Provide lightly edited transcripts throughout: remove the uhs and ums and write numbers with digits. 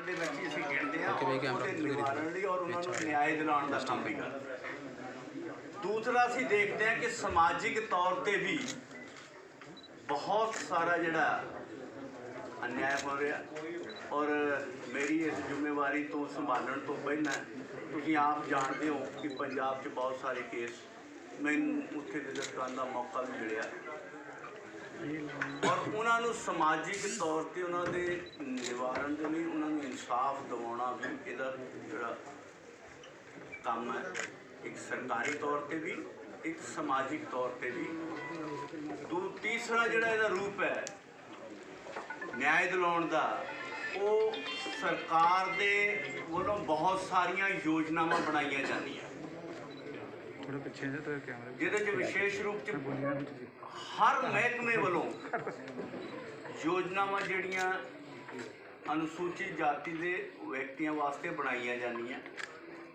ਦੇ ਵਿੱਚ ਹੀ ਅਸੀਂ ਗਿਣਦੇ ਹਾਂ ਉਹਦੇ ਨਿਵਾਰਨ ਲਈ ਔਰ ਉਹਨਾਂ ਨੂੰ ਨਿਆਂ ਦਿਲਾਉਣ ਦਾ ਕੰਮ ਵੀ ਕਰਦੇ। ਦੂਸਰਾ ਅਸੀਂ ਦੇਖਦੇ ਹਾਂ ਕਿ ਸਮਾਜਿਕ ਤੌਰ 'ਤੇ ਵੀ ਬਹੁਤ ਸਾਰਾ ਜਿਹੜਾ अन्याय हो रहा और मेरी इस जिम्मेवारी तो संभालने तो पहला तुसीं आप जानते हो कि पंजाब च बहुत सारे केस मैनूं उत्थे विजिट करने का मौका भी मिलिया और उन्होंने समाजिक तौर पर उन्होंने निवारण के लिए उन्होंने इंसाफ दिवाना भी इहदा जिहड़ा काम है एक सरकारी तौर पर भी एक समाजिक तौर पर भी। तीसरा जिहड़ा इहदा रूप है न्याय दिलाउण दा वो सरकार दे वल्लों बहुत सारिया योजनावां बनाईयां जांदियां जिहदे च विशेष रूप च हर महकमे वल्लों योजनावां जिहड़ियां अनुसूचित जाति दे व्यक्तियों वास्ते बनाईयां जांदियां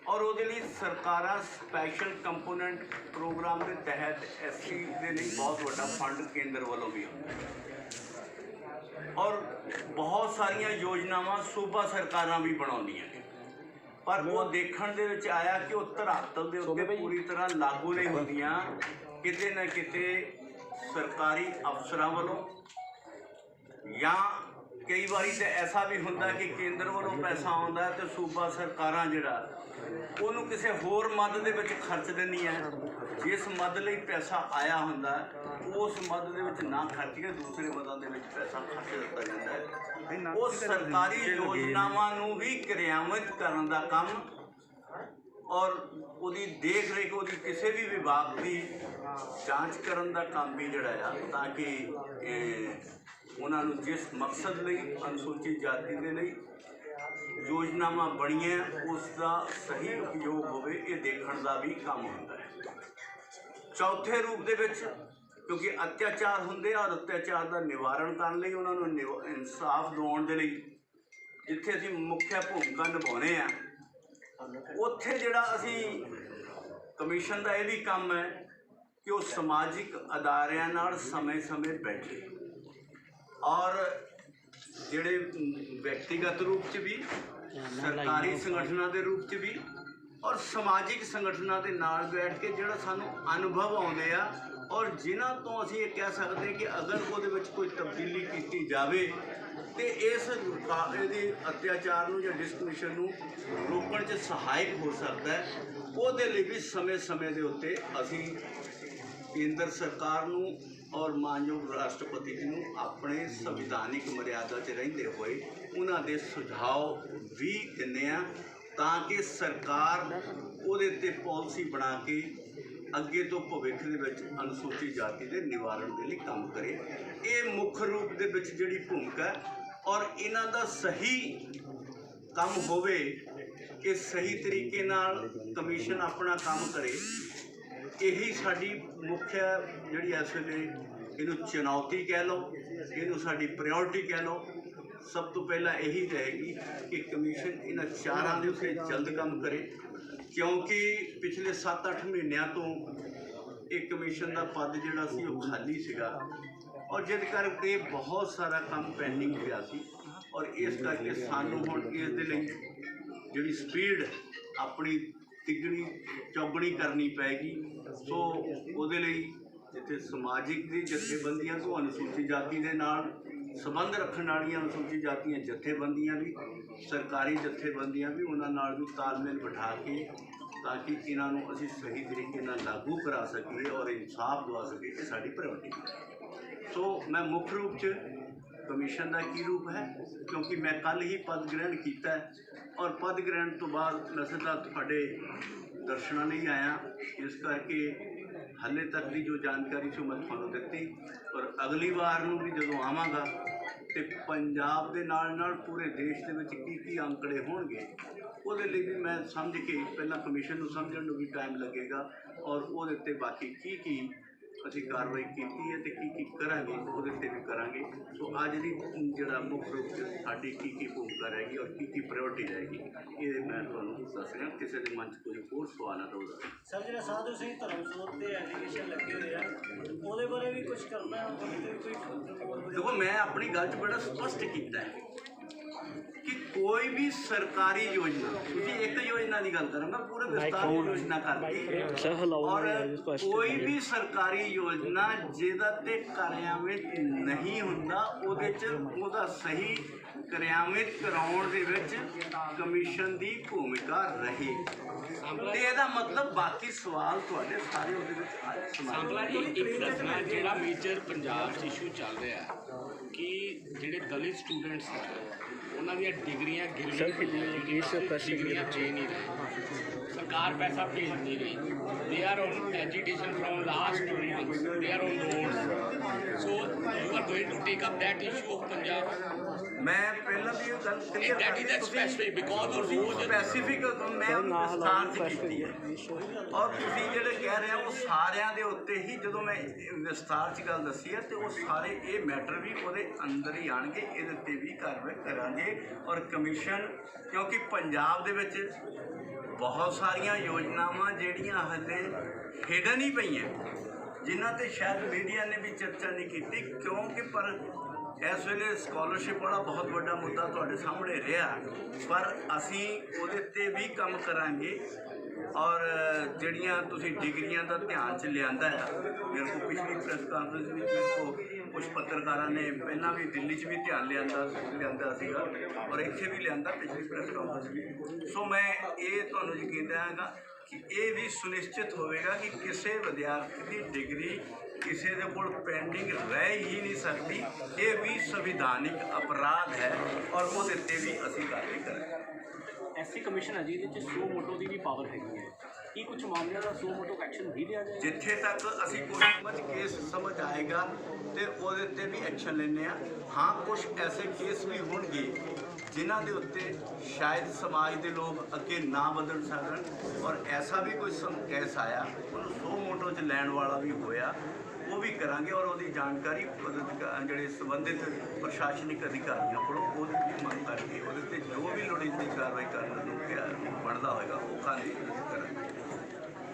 और उहदे लई सरकारां स्पैशल कंपोनेंट प्रोग्राम के तहत SC दे लई बहुत वड्डा फंड केंद्र वल्लों भी आउंदा और बहुत सारिया योजनावां सूबा सरकारां भी बनाउंदियां ने पर वो देखण दे विच आया कि वो धरातल दे उत्ते पूरी तरह लागू नहीं होंदियां किते ना किते सरकारी अफसरां वल्लों या कई बारी तो ऐसा भी हुंदा कि केंद्र वालों पैसा आउंदा है तो सूबा सरकारां जिहड़ा उहनूं किसी होर मद दे विच खर्च दिंदियां जिस मद लई पैसा आया हुंदा उस मद दे विच ना खर्च के दूसरे मदां दे विच पैसा खर्च दित्ता जांदा है। उस सरकारी योजनावां नूं भी क्रियान्वित करन दा काम और उहदी देख रेख उहदी किसी भी विभाग की जांच करन दा काम भी जिहड़ा आ ताकि उन्होंने जिस मकसद लई अनुसूचित जाति के लिए योजनावां बणियां उसका सही उपयोग होवे ये देखण दा भी काम होंदा है। चौथे रूप दे विच क्योंकि अत्याचार हुंदे और अत्याचार का निवारण करने लई उन्होंने इंसाफ दिवाउण दे लई जिथे असीं मुख्य भूमिका निभाउने आ उत्थे जिहड़ा असीं कमीशन का यह भी काम है कि वो समाजिक अदारियां नाल समय समय बैठे और जिहड़े व्यक्तिगत रूप च भी सरकारी संगठनों के रूप च भी और समाजिक संगठनों के नाल बैठ के जिहड़ा सानूं अनुभव आउंदे आ और जिन्हां तो असीं ये कह सकते हैं कि अगर उहदे विच कोई तब्दीली की जाए तो इस इहदे अत्याचार नूं जां डिस्क्रिमिनेशन नूं रोकण च सहायक हो सकता है। उहदे लई भी समय समय के उत्ते असीं केंद्र सरकार नूं और मानयोग राष्ट्रपति जी नूं अपने संविधानिक मर्यादा च रहिंदे होए उन्हां दे सुझाव भी दिंदे आ ताकि सरकार उहदे ते पॉलिसी बना के अगे तो भविख दे विच अनुसूचित जाति के निवारण के लिए काम करे। ये मुख्य रूप दे विच जिहड़ी भूमिका और इन्हां दा सही काम होवे कि सही तरीके नाल कमीशन अपना काम करे यही साडी मुख्य जिहड़ी इस वेले इनू चुनौती कह लो इनू साडी प्रायोरिटी कह लो। सब तो पहला यही रहेगी कि कमीशन इन चारां दे उत्ते जल्द काम करे क्योंकि पिछले 7-8 महीनों तो एक कमीशन का पद जिहड़ा सी वो खाली सीगा और जिस करके बहुत सारा काम पेंडिंग पिया सी और इस करके सानू हुण इस दे लई जिहड़ी स्पीड अपनी तिगड़ी चौगनी करनी पैगी। सो उहदे लई जिथे समाजिक दी जथेबंदियां तो अनुसूचित जाति के नाल संबंध रखने वाली अनुसूचित जातियां जथेबंदियां भी सरकारी जथेबंदियां भी उन्हां नाल भी तालमेल बिठा के ताकि इन्हों असी सही तरीके नाल लागू करा सकीए और इंसाफ दवा सकीए ये साडी प्रायोरिटी। सो मैं मुख्य रूप च कमीशन का की रूप है क्योंकि मैं कल ही पद ग्रहण किया और पद ग्रहण तो बाद मैं सीधा तुहाडे दर्शनां लई आया इस करके हाले तक की जो जानकारी से मैं तुहानूं दित्ती और अगली बार नूं भी जदों आवांगा तो पंजाब दे नाल नाल पूरे देश दे विच की आंकड़े होणगे उहदे लई भी मैं समझ के पहला कमीशन नूं समझण नूं भी टाइम लगेगा और उहदे ते बाकी की असीं कार्रवाई कीती है तो की करांगे उहदे ते भी करांगे। सो अज दी जिहड़ा मुख्य रूप से साडी की भूमिका रहेगी और की प्रायोरिटी रहेगी ये मैं तुहानूं दस रहा। किसी के मन कोई होर सवाल है तो सर जिहड़ा साधु सिंह धर्मसोत ते एप्लीकेशन लगे हुए हैं उहदे बारे भी कुछ करना है कोई देखो मैं अपनी गल च बड़ा स्पष्ट किया है कि कोई भी सरकारी योजना, ਤੁਸੀਂ ਇੱਕ योजना ਦੀ ਗੱਲ ਕਰਾਂਗਾ, पूरे विस्तार योजना करती और कोई भी सरकारी योजना ਜਿਹਦਾ ਤੇ ਕਾਰਿਆन्वित ਨਹੀਂ ਹੁੰਦਾ ਉਹਦੇ 'ਚ ਉਹਦਾ ਸਹੀ क्रियान्वित कराउण ਦੇ ਵਿੱਚ कमीशन ਦੀ ਭੂਮਿਕਾ ਰਹੇ। ਤੇ ਇਹਦਾ मतलब बाकी सवाल ਤੁਹਾਡੇ ਸਾਰੇ ਉਹਦੇ ਵਿੱਚ ਸਾਂਪਲਾ ਜੀ ਇੱਕ ਦੱਸਣਾ ਜਿਹੜਾ ਮੇਜਰ ਪੰਜਾਬ 'ਚ ਇਸ਼ੂ ਚੱਲ ਰਿਹਾ ਕਿ ਜਿਹੜੇ ਦਲਿਤ ਸਟੂਡੈਂਟਸ ਉਹਨਾਂ ਦੀਆਂ ਡਿਗਰੀਆਂ ਗਿਰਵੀਆਂ ਡਿਗਰੀਆਂ ਦੇ ਨਹੀਂ ਰਹੇ, ਸਰਕਾਰ ਪੈਸਾ ਭੇਜ ਨਹੀਂ ਰਹੀ। They are on agitation from last 2 months, they are on roads, so you are going to take up that issue of Punjab. ਮੈਂ ਪਹਿਲਾਂ ਵੀ ਇਹ ਗੱਲ clear that is specific because of rules specific ਮੈਂ ਵਿਸਥਾਰ 'ਚ ਕੀਤੀ ਹੈ ਔਰ ਤੁਸੀਂ ਜਿਹੜੇ ਕਹਿ ਰਹੇ ਹੋ ਉਹ ਸਾਰਿਆਂ ਦੇ ਉੱਤੇ ਹੀ ਜਦੋਂ ਮੈਂ ਵਿਸਥਾਰ 'ਚ ਗੱਲ ਦੱਸੀ ਹੈ ਤੇ ਉਹ ਸਾਰੇ ਇਹ ਮੈਟਰ ਵੀ ਉਹਦੇ ਅੰਦਰ ਹੀ ਆਣਗੇ, ਇਹਦੇ ਉੱਤੇ ਵੀ ਕਾਰਵਾਈ ਕਰਾਂਗੇ। ਔਰ ਕਮਿਸ਼ਨ ਕਿਉਂਕਿ ਪੰਜਾਬ ਦੇ ਵਿੱਚ ਬਹੁਤ ਸਾਰੀਆਂ ਯੋਜਨਾਵਾਂ ਜਿਹੜੀਆਂ ਹਜੇ ਹਿਡਨ ਹੀ ਪਈਆਂ, ਜਿਨ੍ਹਾਂ 'ਤੇ ਸ਼ਾਇਦ ਮੀਡੀਆ ਨੇ ਵੀ ਚਰਚਾ ਨਹੀਂ ਕੀਤੀ, ਕਿਉਂਕਿ ਪਰ ਇਸ ਵੇਲੇ ਸਕਾਲਰਸ਼ਿਪ ਵਾਲਾ ਬਹੁਤ ਵੱਡਾ ਮੁੱਦਾ ਤੁਹਾਡੇ ਸਾਹਮਣੇ ਰਿਹਾ, ਪਰ ਅਸੀਂ ਉਹਦੇ 'ਤੇ ਵੀ ਕੰਮ ਕਰਾਂਗੇ। ਔਰ ਜਿਹੜੀਆਂ ਤੁਸੀਂ ਡਿਗਰੀਆਂ ਦਾ ਧਿਆਨ 'ਚ ਲਿਆਂਦਾ ਹੈ, ਮੇਰੇ ਕੋਲ ਪਿਛਲੀ ਪ੍ਰੈਸ ਕਾਨਫਰੰਸ ਵਿੱਚ ਮੇਰੇ ਕੋਲ ਕੁਝ ਪੱਤਰਕਾਰਾਂ ਨੇ ਪਹਿਲਾਂ ਵੀ ਦਿੱਲੀ 'ਚ ਵੀ ਧਿਆਨ ਲਿਆਂਦਾ ਸੀਗਾ ਔਰ ਇੱਥੇ ਵੀ ਲਿਆਂਦਾ ਪਿਛਲੀ ਪ੍ਰੈਸ ਕਾਨਫਰੰਸ ਵੀ। ਸੋ ਮੈਂ ਇਹ ਤੁਹਾਨੂੰ ਯਕੀਨ ਦਿਵਾਂਗਾ ਕਿ ਇਹ ਵੀ ਸੁਨਿਸ਼ਚਿਤ ਹੋਵੇਗਾ ਕਿ ਕਿਸੇ ਵਿਦਿਆਰਥੀ ਦੀ ਡਿਗਰੀ ਕਿਸੇ ਦੇ ਕੋਲ ਪੈਂਡਿੰਗ ਰਹਿ ਹੀ ਨਹੀਂ ਸਕਦੀ। ਇਹ ਵੀ ਸੰਵਿਧਾਨਿਕ ਅਪਰਾਧ ਹੈ ਔਰ ਉਹਦੇ 'ਤੇ ਵੀ ਅਸੀਂ ਕਾਰਵਾਈ ਕਰਾਂਗੇ। ਐਸਸੀ ਕਮਿਸ਼ਨ ਹੈ ਜੀ, ਇਹਦੇ 'ਚ ਸੋ ਮੋਟੋ ਦੀ ਵੀ ਪਾਵਰ ਹੈਗੀ ਹੈ। ਕੀ ਕੁਝ ਮਾਮਲਿਆਂ ਦਾ ਸੋ ਮੋਟੋ ਐਕਸ਼ਨ ਵੀ ਲਿਆ ਜਾਏ? ਜਿੱਥੇ ਤੱਕ ਅਸੀਂ ਕੋਈ ਕੇਸ ਸਮਝ ਆਏਗਾ ਤੇ ਉਹਦੇ 'ਤੇ ਵੀ ਐਕਸ਼ਨ ਲੈਂਦੇ ਹਾਂ। ਹਾਂ, ਕੁਝ ਐਸੇ ਕੇਸ ਵੀ ਹੋਣਗੇ ਜਿਨ੍ਹਾਂ ਦੇ ਉੱਤੇ ਸ਼ਾਇਦ ਸਮਾਜ ਦੇ ਲੋਕ ਅੱਗੇ ਨਾ ਬਦਲ ਸਕਣ ਔਰ ਐਸਾ ਵੀ ਕੋਈ ਕੇਸ ਆਇਆ ਉਹਨੂੰ ਸੋ ਮੋਟੋ 'ਚ ਲੈਣ ਵਾਲਾ ਵੀ ਹੋਇਆ, ਉਹ ਵੀ ਕਰਾਂਗੇ ਔਰ ਉਹਦੀ ਜਾਣਕਾਰੀ ਜਿਹੜੇ ਸੰਬੰਧਿਤ ਪ੍ਰਸ਼ਾਸਨਿਕ ਅਧਿਕਾਰੀਆਂ ਕੋਲੋਂ ਉਹਦੀ ਵੀ ਮੰਗ ਕਰਕੇ ਉਹਦੇ 'ਤੇ ਜੋ ਵੀ ਲੋੜੀਂਦੀ ਕਾਰਵਾਈ ਕਰਨ ਨੂੰ ਬਣਦਾ ਹੋਏਗਾ ਉਹ ਕਰਾਂਗੇ।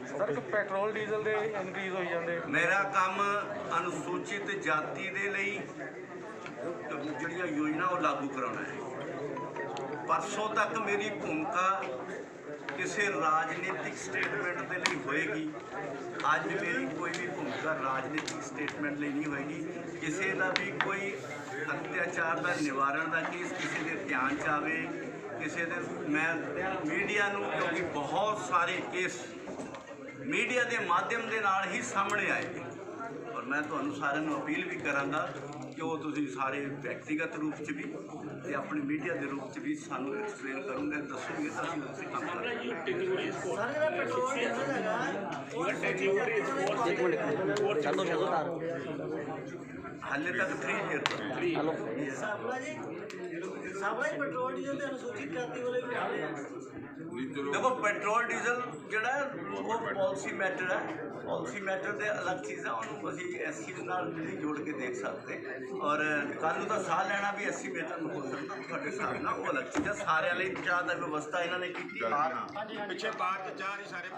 ਸਰ, ਪੈਟਰੋਲ ਡੀਜ਼ਲ ਦੇ ਇਨਕਰੀਜ਼ ਹੋਈ ਜਾਂਦੇ। ਮੇਰਾ ਕੰਮ ਅਨੁਸੂਚਿਤ ਜਾਤੀ ਦੇ ਲਈ ਜਿਹੜੀਆਂ ਯੋਜਨਾ ਉਹ ਲਾਗੂ ਕਰਾਉਣਾ ਹੈ। ਪਰਸੋਂ ਤੱਕ ਮੇਰੀ ਭੂਮਿਕਾ ਕਿਸੇ ਰਾਜਨੀਤਿਕ ਸਟੇਟਮੈਂਟ ਦੇ ਲਈ ਹੋਏਗੀ। ਅੱਜ ਮੇਰੀ ਕੋਈ ਵੀ ਭੂਮਿਕਾ ਰਾਜਨੀਤਿਕ ਸਟੇਟਮੈਂਟ ਲਈ ਨਹੀਂ ਹੋਏਗੀ। ਕਿਸੇ ਦਾ ਵੀ ਕੋਈ ਅਤਿਆਚਾਰ ਦਾ ਨਿਵਾਰਨ ਦਾ ਕੇਸ ਕਿਸੇ ਦੇ ਧਿਆਨ 'ਚ ਆਵੇ, ਕਿਸੇ ਦੇ ਮੈਂ ਮੀਡੀਆ ਨੂੰ, ਕਿਉਂਕਿ ਬਹੁਤ ਸਾਰੇ ਕੇਸ ਮੀਡੀਆ ਦੇ ਮਾਧਿਅਮ ਦੇ ਨਾਲ ਹੀ ਸਾਹਮਣੇ ਆਏ ਔਰ ਮੈਂ ਤੁਹਾਨੂੰ ਸਾਰਿਆਂ ਨੂੰ ਅਪੀਲ ਵੀ ਕਰਾਂਗਾ ਕਿ ਉਹ ਤੁਸੀਂ ਸਾਰੇ ਵਿਅਕਤੀਗਤ ਰੂਪ 'ਚ ਵੀ ਤੇ ਆਪਣੇ ਮੀਡੀਆ ਦੇ ਰੂਪ 'ਚ ਵੀ ਸਾਨੂੰ ਐਕਸਪਲੇਨ ਕਰੋਗੇ, ਦੱਸੋਗੇ ਤਾਂ ਅਸੀਂ ਉਸੇ ਕੰਮ ਕਰਾਂਗੇ। ਹਾਲੇ ਤੱਕ 3 ਈਅਰ ਸਾਂਪਲਾ ਜੀ ਪੈਟਰੋਲ ਡੀਜ਼ਲ ਤੇ ਅਨੁਸੂਚਿਤ ਜਾਤੀ ਵਾਲੇ ਵੀ ਆਉਂਦੇ ਆ। देखो, पेट्रोल डीजल जोड़ा वो पॉलिसी मैटर है। पॉलिसी मैटर से अलग चीज़ है, उन्होंने असी इस चीज़ नहीं जोड़ के देख सकते और कल का साह लेना भी एससी मैटर में हो सकता थोड़े हिसाब ना, वो अलग चीज़ है। सारे चाह की व्यवस्था इन्होंने की। पिछे बाहर चाह नहीं सारे